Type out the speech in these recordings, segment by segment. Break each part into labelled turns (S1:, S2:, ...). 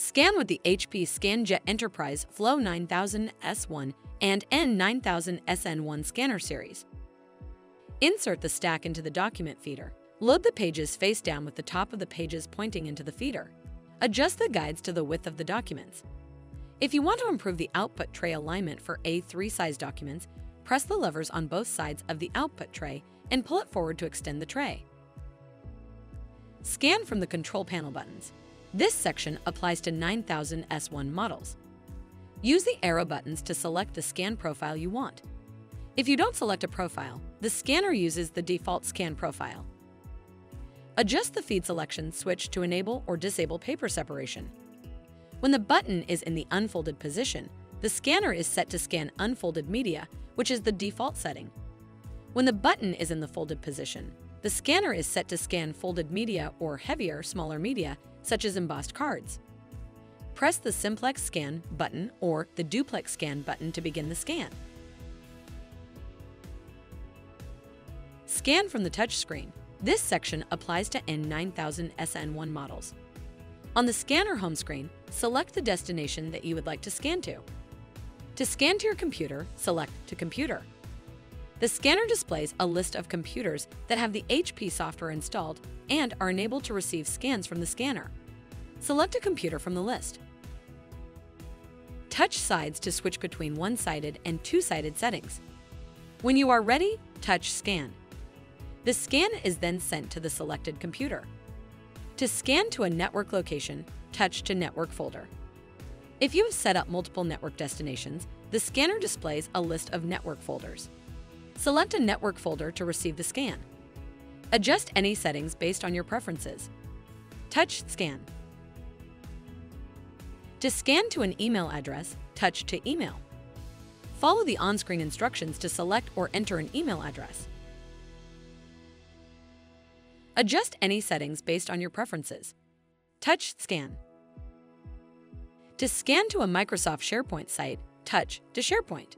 S1: Scan with the HP ScanJet Enterprise Flow 9000 S1 and N9000 SN1 scanner series. Insert the stack into the document feeder. Load the pages face down with the top of the pages pointing into the feeder. Adjust the guides to the width of the documents. If you want to improve the output tray alignment for A3 size documents, press the levers on both sides of the output tray and pull it forward to extend the tray. Scan from the control panel buttons. This section applies to 9000 S1 models. Use the arrow buttons to select the scan profile you want. If you don't select a profile, the scanner uses the default scan profile. Adjust the feed selection switch to enable or disable paper separation. When the button is in the unfolded position, the scanner is set to scan unfolded media, which is the default setting. When the button is in the folded position, the scanner is set to scan folded media or heavier, smaller media, such as embossed cards. Press the Simplex Scan button or the Duplex Scan button to begin the scan. Scan from the touch screen. This section applies to N9000 SN1 models. On the scanner home screen, select the destination that you would like to scan to. To scan to your computer, select to Computer. The scanner displays a list of computers that have the HP software installed and are enabled to receive scans from the scanner. Select a computer from the list. Touch sides to switch between one-sided and two-sided settings. When you are ready, touch Scan. The scan is then sent to the selected computer. To scan to a network location, touch to Network folder. If you have set up multiple network destinations, the scanner displays a list of network folders. Select a network folder to receive the scan. Adjust any settings based on your preferences. Touch Scan. To scan to an email address, touch to Email. Follow the on-screen instructions to select or enter an email address. Adjust any settings based on your preferences. Touch Scan. To scan to a Microsoft SharePoint site, touch to SharePoint.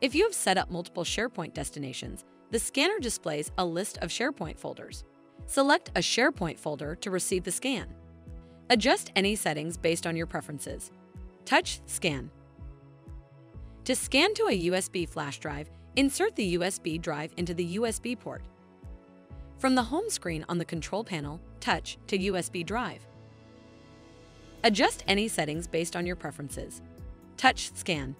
S1: If you have set up multiple SharePoint destinations, the scanner displays a list of SharePoint folders. Select a SharePoint folder to receive the scan. Adjust any settings based on your preferences. Touch Scan. To scan to a USB flash drive, insert the USB drive into the USB port. From the home screen on the control panel, touch to USB drive. Adjust any settings based on your preferences. Touch Scan.